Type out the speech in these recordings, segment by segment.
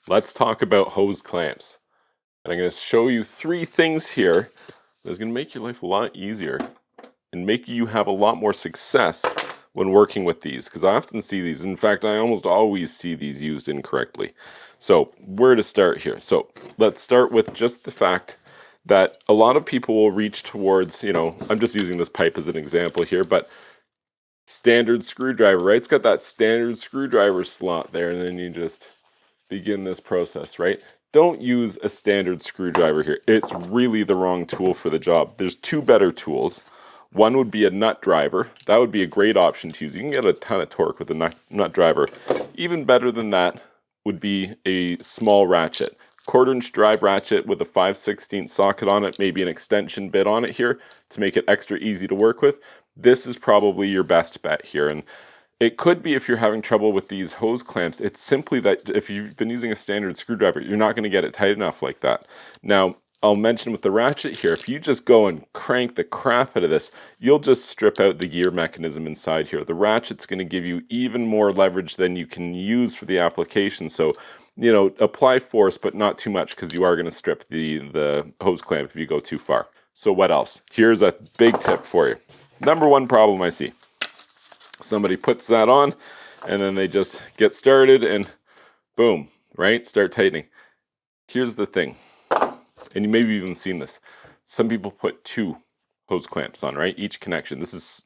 Let's talk about hose clamps. And I'm going to show you 3 things here that's going to make your life a lot easier and make you have a lot more success when working with these, because I often see these. In fact, I almost always see these used incorrectly. So where to start here? So let's start with just the fact that a lot of people will reach towards, I'm just using this pipe as an example here, but standard screwdriver, right? It's got that standard screwdriver slot there, and then you just begin this process, right? Don't use a standard screwdriver here. It's really the wrong tool for the job. There's 2 better tools. One would be a nut driver. That would be a great option to use. You can get a ton of torque with a nut driver. Even better than that would be a small ratchet. 1/4-inch drive ratchet with a 5/16 socket on it, maybe an extension bit on it here to make it extra easy to work with. This is probably your best bet here. And it could be if you're having trouble with these hose clamps, it's simply that if you've been using a standard screwdriver, you're not going to get it tight enough like that. Now, I'll mention with the ratchet here, if you just go and crank the crap out of this, you'll just strip out the gear mechanism inside here. The ratchet's going to give you even more leverage than you can use for the application. So, apply force, but not too much, because you are going to strip the hose clamp if you go too far. So what else? Here's a big tip for you. Number 1 problem I see. Somebody puts that on, and then they just get started, and boom, right? Start tightening. Here's the thing. And you maybe even seen this. Some people put 2 hose clamps on, right? Each connection. This is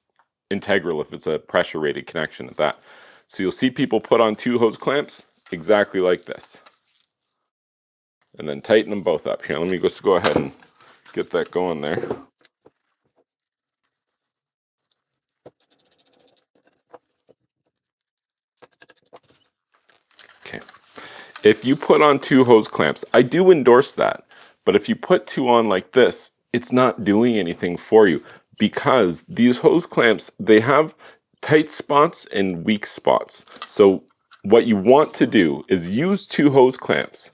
integral if it's a pressure rated connection at that. So you'll see people put on 2 hose clamps exactly like this. And then tighten them both up. Here, let me just go ahead and get that going there. Okay. If you put on 2 hose clamps, I do endorse that. But if you put 2 on like this, it's not doing anything for you, because these hose clamps, they have tight spots and weak spots. So what you want to do is use 2 hose clamps,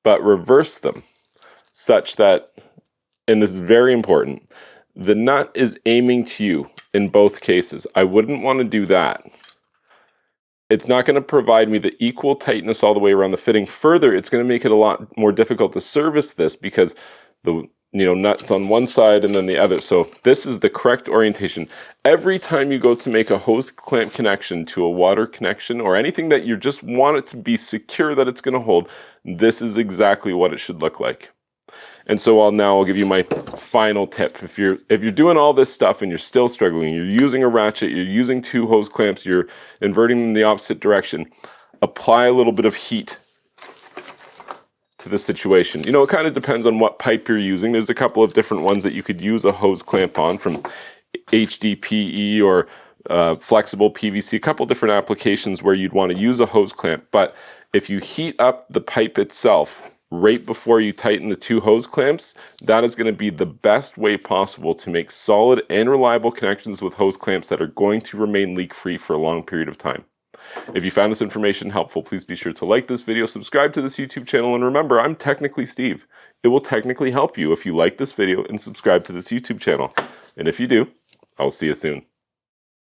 but reverse them such that, and this is very important, the nut is aiming to you in both cases. I wouldn't want to do that. It's not going to provide me the equal tightness all the way around the fitting. Further, it's going to make it a lot more difficult to service this, because the nuts on one side and then the other. So this is the correct orientation. Every time you go to make a hose clamp connection to a water connection, or anything that you just want it to be secure that it's going to hold, this is exactly what it should look like. And so I'll give you my final tip. If you're doing all this stuff and you're still struggling, you're using a ratchet, you're using 2 hose clamps, you're inverting them in the opposite direction, apply a little bit of heat to the situation. It kind of depends on what pipe you're using. There's a couple of different ones that you could use a hose clamp on, from HDPE or flexible PVC, a couple different applications where you'd want to use a hose clamp. But if you heat up the pipe itself right before you tighten the 2 hose clamps, that is going to be the best way possible to make solid and reliable connections with hose clamps that are going to remain leak-free for a long period of time. If you found this information helpful, please be sure to like this video, subscribe to this YouTube channel, and remember, I'm Technically Steve. It will technically help you if you like this video and subscribe to this YouTube channel. And if you do, I'll see you soon.